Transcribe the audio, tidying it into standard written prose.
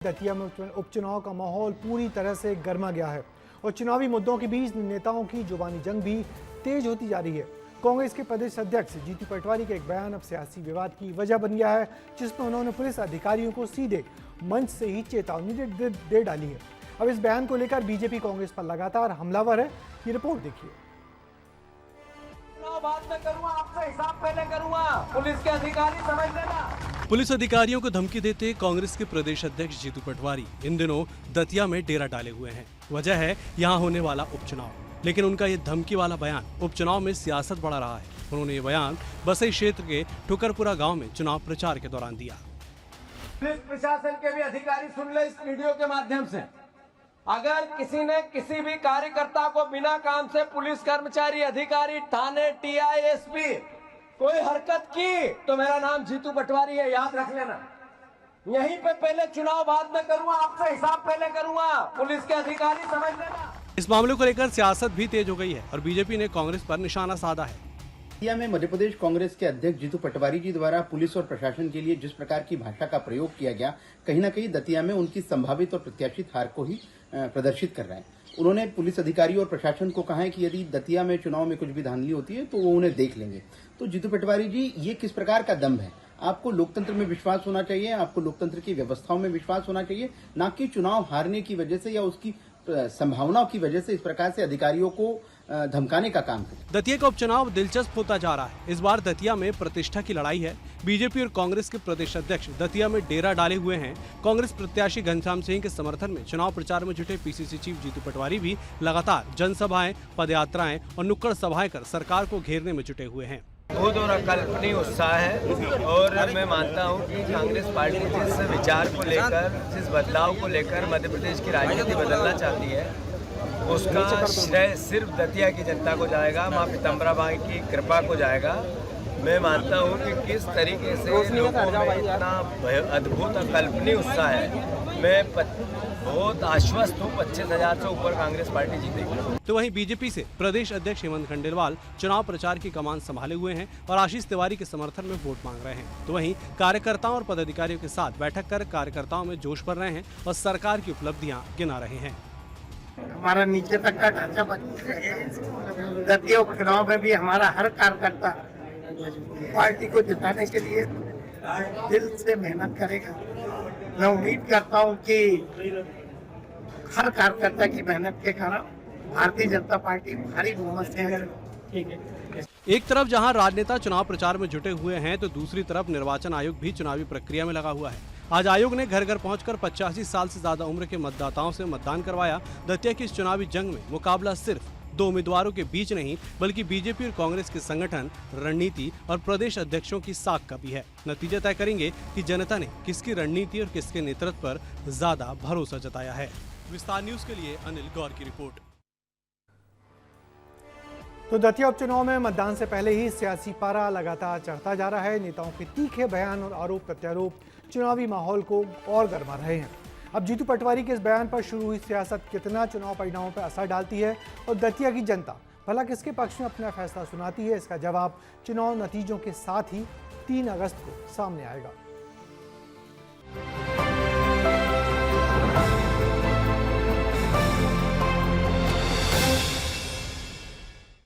दतिया में उपचुनाव का माहौल पूरी तरह से गर्मा गया है और चुनावी मुद्दों के बीच नेताओं की जुबानी जंग भी तेज होती जा रही है। कांग्रेस के प्रदेश अध्यक्ष जीतू पटवारी का एक बयान अब सियासी विवाद की वजह बन गया है, जिसमें उन्होंने पुलिस अधिकारियों को सीधे मंच से ही चेतावनी दे डाली है। अब इस बयान को लेकर बीजेपी कांग्रेस पर लगातार हमलावर है। ये रिपोर्ट देखिए। बाद में करूंगा, आपसे हिसाब पहले करूंगा। पुलिस के अधिकारी समझ लेना। पुलिस अधिकारियों को धमकी देते कांग्रेस के प्रदेश अध्यक्ष जीतू पटवारी इन दिनों दतिया में डेरा डाले हुए हैं। वजह है यहाँ होने वाला उपचुनाव, लेकिन उनका ये धमकी वाला बयान उपचुनाव में सियासत बढ़ा रहा है। उन्होंने ये बयान बसई क्षेत्र के ठुकरपुरा गांव में चुनाव प्रचार के दौरान दिया। पुलिस प्रशासन के भी अधिकारी सुन ले इस वीडियो के माध्यम से। अगर किसी ने किसी भी कार्यकर्ता को बिना काम से पुलिस कर्मचारी, अधिकारी, थाने, टीआई, एसपी कोई हरकत की तो मेरा नाम जीतू पटवारी है, याद रख लेना। यहीं पे पहले चुनाव बाद में करूंगा, आपसे हिसाब पहले करूंगा। पुलिस के अधिकारी समझ लेना। इस मामले को लेकर सियासत भी तेज हो गई है और बीजेपी ने कांग्रेस पर निशाना साधा है। दतिया में मध्य प्रदेश कांग्रेस के अध्यक्ष जीतू पटवारी जी द्वारा पुलिस और प्रशासन के लिए जिस प्रकार की भाषा का प्रयोग किया गया, कहीं न कहीं दतिया में उनकी संभावित और प्रत्याशित हार को ही प्रदर्शित कर रहा है। उन्होंने पुलिस अधिकारियों और प्रशासन को कहा है कि यदि दतिया में चुनाव में कुछ भी धांधली होती है तो वो उन्हें देख लेंगे। तो जीतू पटवारी जी, ये किस प्रकार का दम है? आपको लोकतंत्र में विश्वास होना चाहिए, आपको लोकतंत्र की व्यवस्थाओं में विश्वास होना चाहिए, न कि चुनाव हारने की वजह से या उसकी संभावनाओं की वजह से इस प्रकार से अधिकारियों को धमकाने का काम करें। दतिया का उपचुनाव दिलचस्प होता जा रहा है। इस बार दतिया में प्रतिष्ठा की लड़ाई है। बीजेपी और कांग्रेस के प्रदेश अध्यक्ष दतिया में डेरा डाले हुए हैं। कांग्रेस प्रत्याशी घनश्याम सिंह के समर्थन में चुनाव प्रचार में जुटे पीसीसी चीफ जीतू पटवारी भी लगातार जनसभाएं, पदयात्राएं और नुक्कड़ सभाएं कर सरकार को घेरने में जुटे हुए हैं। बहुत और अकल्पनीय उत्साह है और मैं मानता हूं कि कांग्रेस पार्टी जिस विचार को लेकर, जिस बदलाव को लेकर मध्य प्रदेश की राजनीति बदलना चाहती है, उसका श्रेय सिर्फ दतिया की जनता को जाएगा, माँ पीताम्बरा बाई की कृपा को जाएगा। मैं मानता हूं कि किस तरीके से लोगों में इतना अद्भुत अकल्पनीय उत्साह है। मैं बहुत आश्वस्त हूँ 25,000 से ऊपर कांग्रेस पार्टी जीतेगी। तो वहीं बीजेपी से प्रदेश अध्यक्ष हेमंत खंडेलवाल चुनाव प्रचार की कमान संभाले हुए हैं और आशीष तिवारी के समर्थन में वोट मांग रहे हैं। तो वहीं कार्यकर्ताओं और पदाधिकारियों के साथ बैठक कर कार्यकर्ताओं में जोश भर रहे हैं और सरकार की उपलब्धियां गिना रहे हैं। हमारा नीचे तक का ढांचा दतिया उपचुनाव में भी हमारा हर कार्यकर्ता पार्टी को जिताने के लिए दिल से मेहनत करेगा। मैं उम्मीद करता हूं कि हर कार्यकर्ता की मेहनत के कारण भारतीय जनता पार्टी भारी बहुमत से। एक तरफ जहां राजनेता चुनाव प्रचार में जुटे हुए हैं तो दूसरी तरफ निर्वाचन आयोग भी चुनावी प्रक्रिया में लगा हुआ है। आज आयोग ने घर घर पहुंचकर 85 साल से ज्यादा उम्र के मतदाताओं से मतदान करवाया। दतिया की इस चुनावी जंग में मुकाबला सिर्फ दो उम्मीदवारों के बीच नहीं, बल्कि बीजेपी और कांग्रेस के संगठन, रणनीति और प्रदेश अध्यक्षों की साख का भी है। नतीजा तय करेंगे कि जनता ने किसकी रणनीति और किसके नेतृत्व पर ज्यादा भरोसा जताया है। विस्तार न्यूज के लिए अनिल गौर की रिपोर्ट। तो दतिया उपचुनाव में मतदान से पहले ही सियासी पारा लगातार चढ़ता जा रहा है। नेताओं के तीखे बयान और आरोप प्रत्यारोप चुनावी माहौल को और गरमा रहे हैं। अब जीतू पटवारी के इस बयान पर शुरू हुई सियासत कितना चुनाव परिणामों पर असर डालती है और दतिया की जनता भला किसके पक्ष में अपना फैसला सुनाती है, इसका जवाब चुनाव नतीजों के साथ ही 3 अगस्त को सामने आएगा।